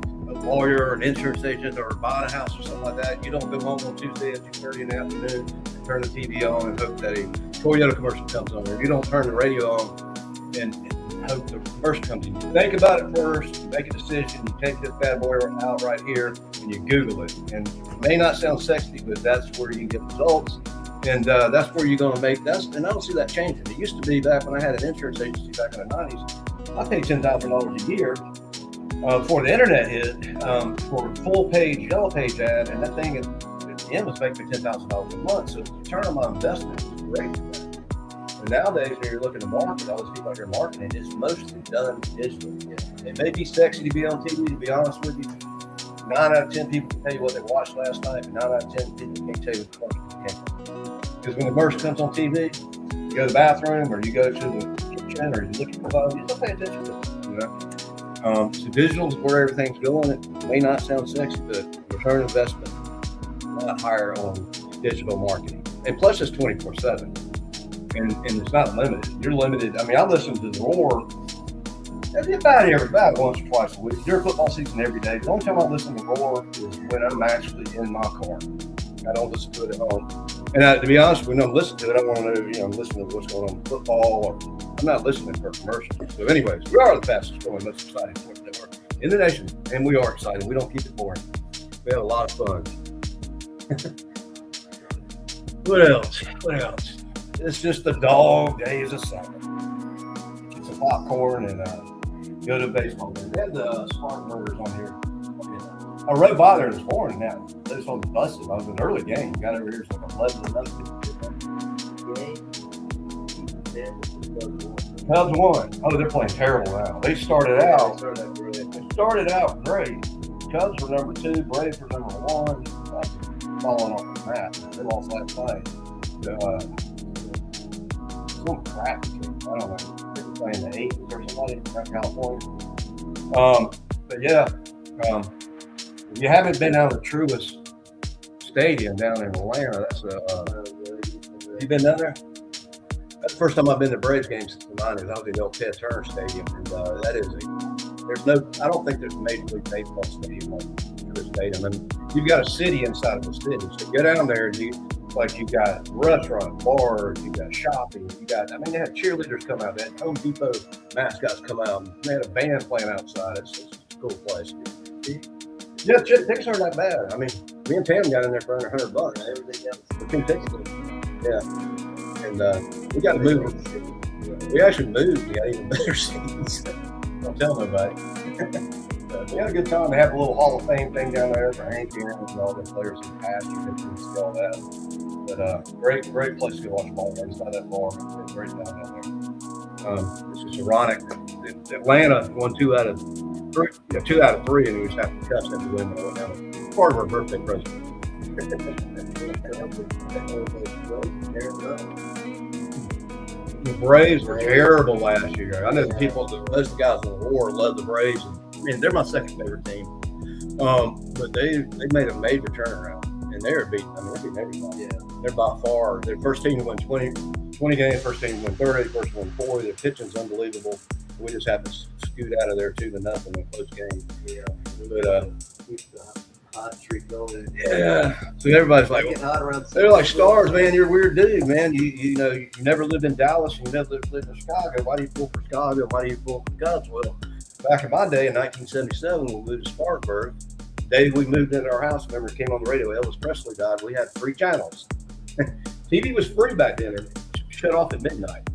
lawyer or an insurance agent or buying a house or something like that, you don't go home on Tuesday at 2:30 in the afternoon and turn the TV on and hope that a Toyota commercial comes on. Or you don't turn the radio on and hope the commercial comes in. You think about it first, you make a decision, you take this bad boy out right here and you Google it. And it may not sound sexy, but that's where you get results. And that's where you're going to make that. And I don't see that changing. It used to be back when I had an insurance agency back in the 90s, I paid $10,000 a year before the internet hit for a full page, yellow page ad. And that thing at the end was making me $10,000 a month. So the return on my investment was great. And nowadays, when you're looking to market, all these people out here marketing, it's mostly done digitally. It may be sexy to be on TV, to be honest with you. 9 out of 10 people can tell you what they watched last night, and 9 out of 10 people can't tell you what the commercial came from. Because when the commercial comes on TV, you go to the bathroom, or you go to the kitchen, or you look at the phone, you don't pay attention to it. So digital is where everything's going. It may not sound sexy, but return on investment a lot higher on digital marketing. And plus, it's 24/7. And it's not limited. You're limited. I mean, I listen to the Roar about once or twice a week. During football season, every day. The only time I listen to Roar is when I'm actually in my car. I don't listen to it at home. And to be honest, when I'm listening to it, I want to know, I'm listening to what's going on with football, or I'm not listening for commercials. So anyways, we are the fastest growing, most exciting sports network in the nation. And we are excited. We don't keep it boring. We have a lot of fun. What else? It's just the dog days of summer. Get some popcorn and go to a baseball game. They had the Spark Burgers on here. I rode by there this morning. Now they just on the buses. I was in an early game. Got over here, it's like 11-0. Cubs won. Oh, they're playing terrible now. They started out great. Cubs were number 2. Braves were number 1. Falling off the map. They lost last night. Some crap. I don't know. They were playing the 8s or somebody from California. But yeah, if you haven't been down to the Truist Stadium down in Atlanta, that's you been down there? That's the first time I've been to Braves games since the 90s. I was in the old Ted Turner Stadium, and that is I don't think there's a Major League Baseball stadium like Truist Stadium. And you've got a city inside of the city. So you go down there and you've got restaurants, bars, you got shopping, they had cheerleaders come out, they had Home Depot mascots come out, and they had a band playing outside. It's a cool place. Yeah, tickets aren't that bad. I mean, me and Tam got in there for under $100. Everything else for 2 tickets. Yeah. And we got to move. We actually moved. We got even better seats. Don't tell nobody. We had a good time. They have a little Hall of Fame thing down there for Hank Aaron and all the players in the past. You can see all that. But great place to go watch ball games. Not that far. It's great down there. It's just ironic that Atlanta won 2 out of 3, and we just have to cuss them to win. Part of our birthday present. The Braves were terrible last year. I know the people, most of the guys in the War love the Braves. And they're my second favorite team. But they made a major turnaround, and they're beating everybody. Yeah. They're by far their first team to win 20 games, first team to win 30, first to win 40. Their pitching's unbelievable. We just have to scoot out of there 2-0 in a close game. Yeah. But keep the hot streak going. Yeah. So everybody's like, they're like stars, man. You're a weird dude, man. You never lived in Dallas, you never lived in Chicago. Why do you pull for Chicago? Why do you pull for the Cubs? Well, back in my day in 1977, when we moved to Spartanburg, the day we moved into our house, remember, it came on the radio, Elvis Presley died, we had 3 channels. TV was free back then. It shut off at midnight.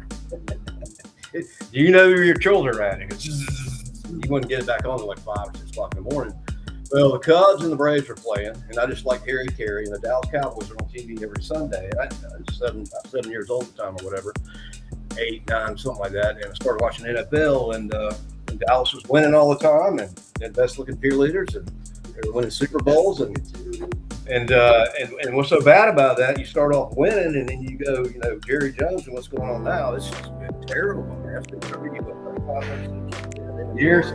You know where your children are at. You wouldn't get it back on till like 5 or 6 o'clock in the morning. Well, the Cubs and the Braves are playing, and I just like Harry Carey, and the Dallas Cowboys are on TV every Sunday. And I was 7 years old at the time or whatever, 8, 9, something like that. And I started watching NFL, and Dallas was winning all the time, and they had best looking cheerleaders, and they were winning Super Bowls, and what's so bad about that? You start off winning, and then you go, Jerry Jones, and what's going on now? It's just been terrible, man. It's been crazy, 35 years.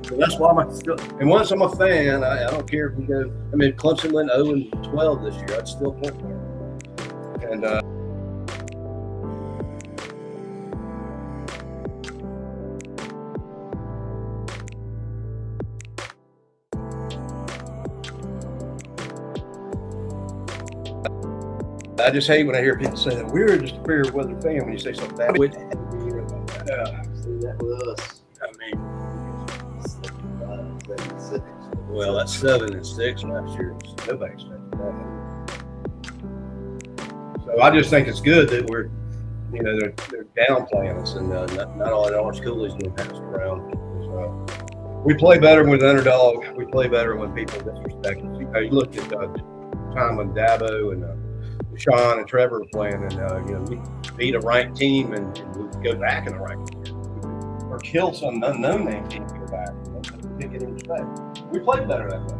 So that's why and once I'm a fan, I don't care if we go. I mean, Clemson went 0-12 this year. I'd still point there. And I just hate when I hear people say that we're just a fair weather fan when you say something bad. See that with us. I mean, 7-6. well, that's 7-6 last year. Nobody expected that. So I just think it's good that we're, they're downplaying us, and not all that orange Kool-Aid's being passed around. So we play better with the underdog. We play better when people disrespect us. You look at the time when Dabo and Sean and Trevor were playing, and we beat a ranked team, and we go back in the ranked team, or kill some unknown name team to go back. We didn't get any respect. We played better that way.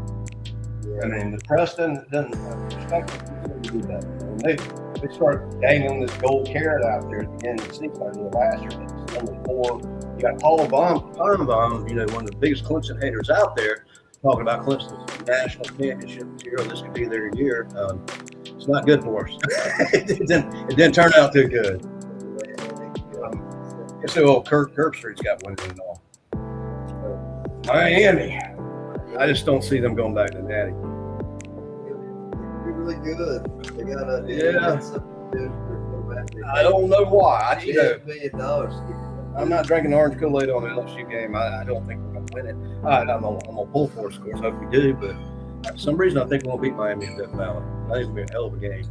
Yeah. I mean, the press doesn't respect us. We do that. And they start dangling this gold carrot out there at the end of the season. Last year, it's number 4. You got Paul Baum, one of the biggest Clemson haters out there, talking about Clemson's national championship year. This could be their year. It's not good for us. It didn't turn out too good. It's the old Kirk Street's got one in it all. Miami. I just don't see them going back to Natty. They're really good. They got to I don't know why. $8 million. I'm not drinking orange Kool-Aid on the LSU game. I don't think we're going to win it. I'm going to pull for us, of course. I hope we do, but for some reason I think we're going to beat Miami in Death Valley. I think it's going to be a hell of a game.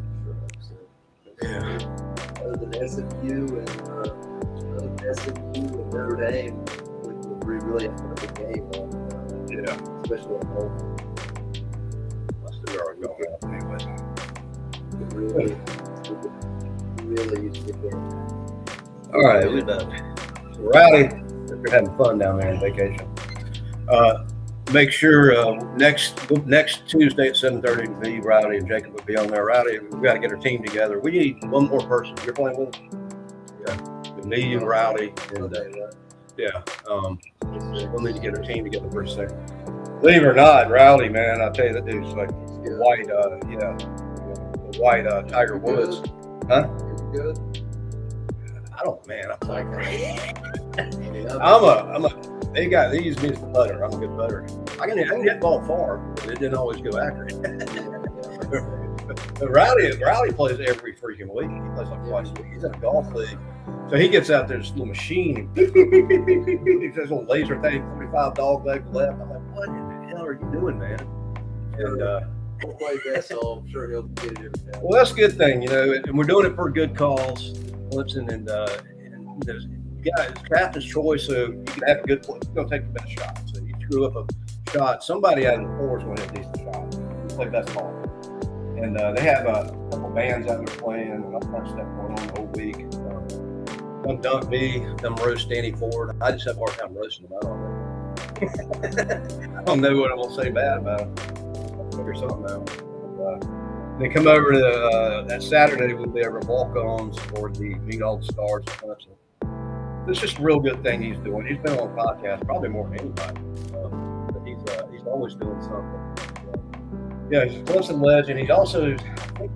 Yeah. Other than SMU and Notre Dame, we really have to put a good game on. Especially at home. I still are going out anyway. Really used to get there. All right, so Rowdy, if you're having fun down there on vacation, make sure next Tuesday at 7:30, me, Rowdy, and Jacob will be on there. Rowdy, we've got to get our team together. We need one more person. You're playing with us? Yeah. Me and Rowdy. And, we'll need to get our team together for a second. Believe it or not, Rowdy, man, I'll tell you, that dude's like the white Tiger Woods. Huh? Good. I'm a big guy. They use me as a putter. I'm a good putter. I can hit the ball far, but it didn't always go accurate. But Rowdy plays every freaking week. He plays like twice a week. He's in a golf league. So he gets out there, this little machine, and he says, little laser thing, 45 dog leg left. I'm like, what in the hell are you doing, man? And He'll play best, so I'm sure he'll get it every time. well, that's a good thing, and we're doing it for a good cause. Clemson and it's captain's choice, so you can have a good play. You're going to take the best shot. So you screw up a shot, somebody out of the floor is going to hit a decent shot. You play best ball. And they have a couple bands out there playing, and all kinds of stuff going on the whole week. Them dunk me, them roast Danny Ford. I just have a hard time roasting them. I don't know what I'm going to say bad about them. I'll figure something out. They come over to that Saturday. We'll be over walk-ons for the Meet All the Stars of Clemson. It's just a real good thing he's doing. He's been on a podcast probably more than anybody. But he's always doing something. Yeah, he's a Clemson legend. He also, I think,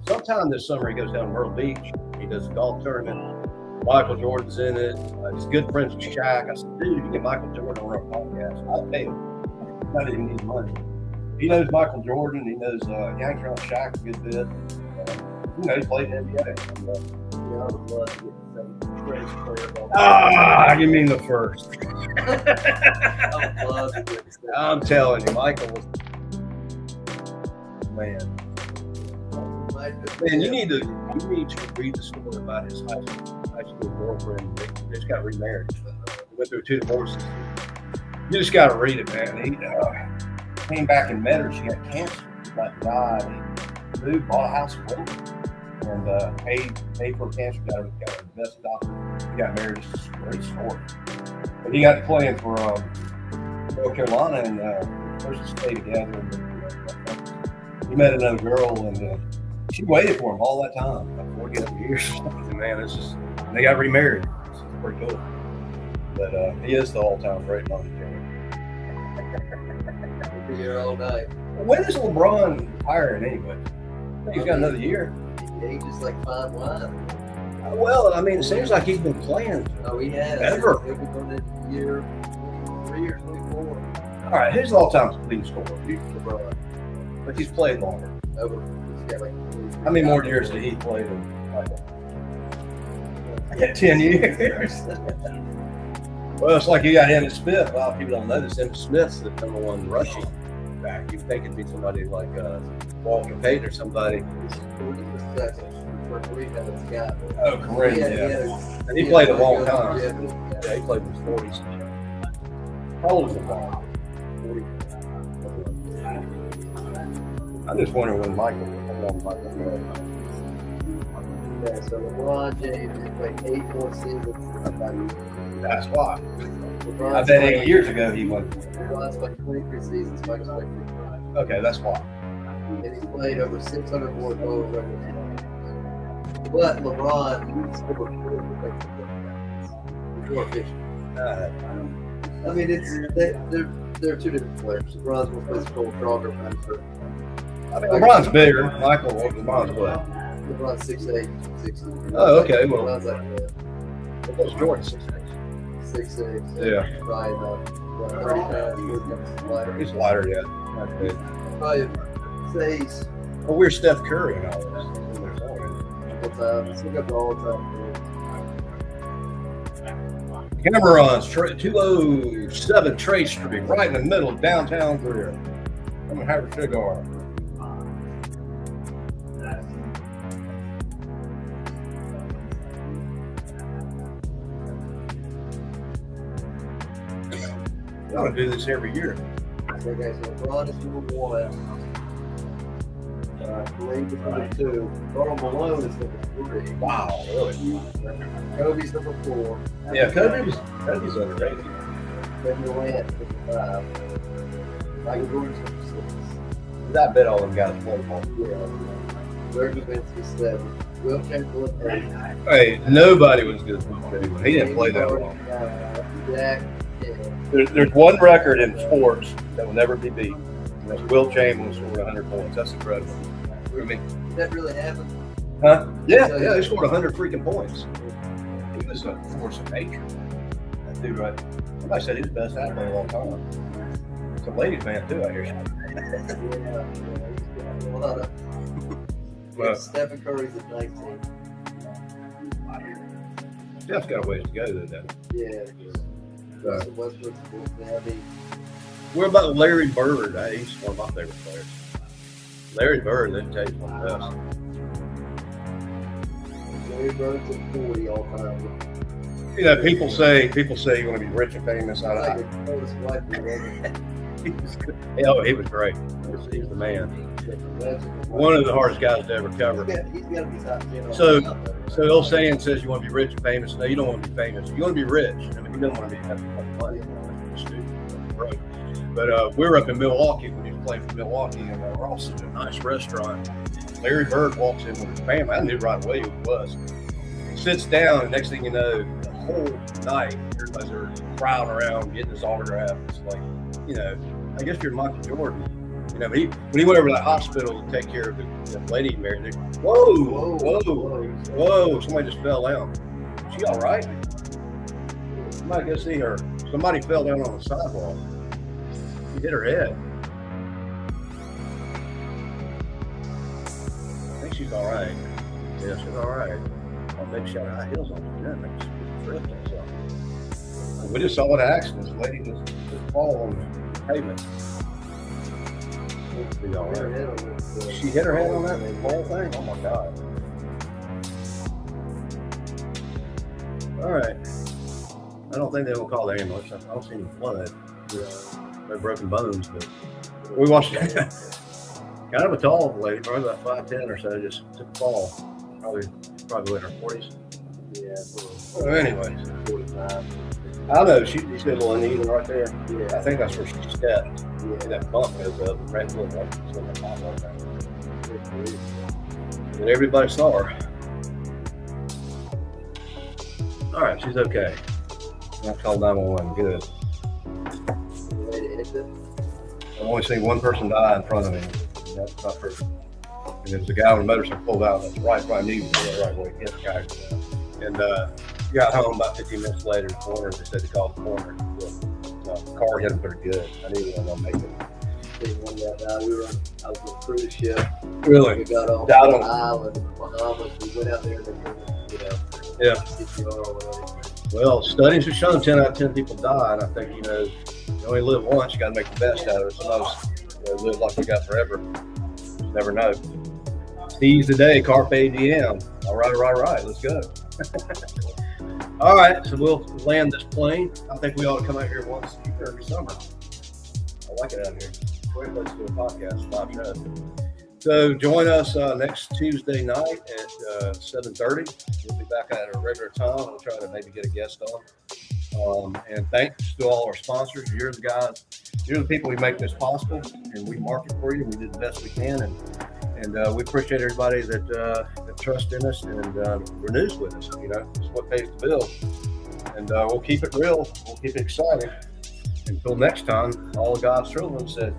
sometime this summer he goes down to Myrtle Beach. He does a golf tournament. Michael Jordan's in it. He's good friends with Shaq. I said, dude, if you get Michael Jordan on our podcast, I'll pay him. I don't even need money. He knows Michael Jordan. He knows Yanks around Shaq a good bit. He played in the NBA. I would love to get the same French player. You mean the first. I would love to get the same. I'm telling you, Michael was man. Man, you need to read the story about his high school girlfriend. They just got remarried. Went through 2 divorces. You just got to read it, man. He came back and met her. She had cancer. She about died. He moved, bought a house in Wilmington, and paid for cancer. Got the best doctor. He got married. It's just a great story. But he got playing for North Carolina, and supposed to stay together. And, he met another girl, and she waited for him all that time, like 40 other years. And man, it's just they got remarried. It's pretty cool. But he is the all-time great money king. We'll be here all night. When is LeBron retiring anyway? I think he's got another year. He just like fine wine. Well, I mean, it seems like he's been playing. Oh, he has. Ever. He'll be going into year 23 or 24. All right, who's the all-time leading scorer? LeBron. But he's played longer. Over. He's got like How many more years did he play than Michael? I got 10 years. Well, it's like you got Emmitt Smith. A lot of people don't know this. Emmitt Smith's the number 1 rushing back. You'd think it'd be somebody like Walter Payton or somebody. Oh, Kareem, yeah. And he played a long time. Yeah, he played in his 40s. How old is LeBron? 40. I just wonder when how long Michael played. Yeah, so LeBron James has played 8 more seasons. That's why. LeBron's I bet played- 8 years ago he went. LeBron's played 23 seasons. Michael's played 55. Okay, that's why. And he's played over 600 more goals regular season. But LeBron scored 4 efficient. I mean, they're 2 different players. LeBron's more physical, stronger, faster. I mean, LeBron's bigger. LeBron's what? LeBron's 6'8", 60. Oh, okay, well. LeBron's like What was Jordan 6'6"? 6'6". Yeah. Probably about 30 pounds. Lighter. He's lighter, yeah. Not big. Probably say he's Well, we're Steph Curry and all this. all time. Still got the all time. Cameron's 207 Trade Street, right in the middle of downtown Greer. I'm gonna have a cigar. I want to do this every year. So guys, LeBron is number 1. Kareem is number 2. Karl Malone is number 3. Wow, really? Kobe's number 4. Yeah, Kobe's underrated. Kevin Durant is number 5. Michael Jordan's number 6. I bet all them guys play ball. Yeah. Dirk Nowitzki 7. Will Chamberlain 8. Hey, nobody was good as Kobe. He didn't play that long. Jack 10. There's one record in sports that will never be beat. And that's Will Chamberlain scored 100 points. That's incredible. I mean, Did that really happen? huh? Yeah, he scored 100 freaking points. He was a force of nature. That dude, right? Somebody said he's the best athlete of all time. It's a ladies' man too, I hear. Yeah. A lot of. Well, Stephen Curry's at 19. Steph's got a ways to go, though. Yeah. Russell Westbrook's fourth. What about Larry Bird? He's one of my favorite players. Larry Bird, they tell you one of the best. Larry Bird's at 40 all time. You know, people say you want to be rich and famous. Like his wife was He was great. He was the man. One of the hardest guys to ever cover. He's got to be top 10. So the old saying says you want to be rich and famous. No, you don't want to be famous. You want to be rich. I mean, you don't want to have money. That's stupid. Right. But we were up in Milwaukee when he was playing for Milwaukee, and we're all sitting in a nice restaurant. Larry Bird walks in with his family. I knew right away who he was. He sits down, and next thing you know, the whole night, everybody's there crowding around, getting his autograph. It's like, you know, I guess you're Michael Jordan. You know, when he went over to the hospital to take care of the lady he married, whoa, somebody just fell down. Is she all right? Somebody go see her. Somebody fell down on the sidewalk. She hit her head. I think she's all right. Yeah, she's all right. I'll make sure high heels on. Yeah, make a trip or something. We just saw an accident. This lady just fall on the pavement. Be all Hit her right. head on the- She hit her head on that whole thing? Oh my God. All right. I don't think they will call the ambulance. I don't see any blood. No broken bones, but we watched it. Kind of a tall lady, probably about 5'10" or so, just took a fall. Probably in her 40s. Yeah. So anyways, 45. I know she's a little uneven right there. Yeah. I think that's where she stepped. Yeah. That bump goes up, right a little like it's in the top right now. And everybody saw her. All right, she's okay. I called 911. Good. Way to hit it. I've only seen one person die in front of me. That's not perfect. And there was a guy on a motorcycle pulled out. That's right knee was the right way. Hit the guy. And got home about 15 minutes later. The coroner, they said to call the coroner. The car hit him pretty good. I knew he wasn't gonna make it. Didn't want that guy. I was on a cruise ship. Really? We got off Down on on- an island in Bahamas. We went out there and Yeah. CPR or whatever. Well, studies have shown 10 out of 10 people die, and I think, you only live once. You got to make the best out of it. Some of us live like we got forever. You never know. Seize the day, carpe diem. All right. Let's go. All right, so we'll land this plane. I think we ought to come out here once a year every summer. I like it out here. Great place to do a podcast, live show. So join us next Tuesday night at 7:30. We'll be back at a regular time. We'll try to maybe get a guest on. And thanks to all our sponsors. You're the guys. You're the people who make this possible, and we market for you. We do the best we can, and we appreciate everybody that trusts in us and renews with us. It's what pays the bill, and we'll keep it real. We'll keep it exciting. Until next time, all of God's children said,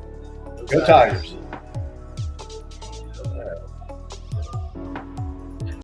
"Go Tigers."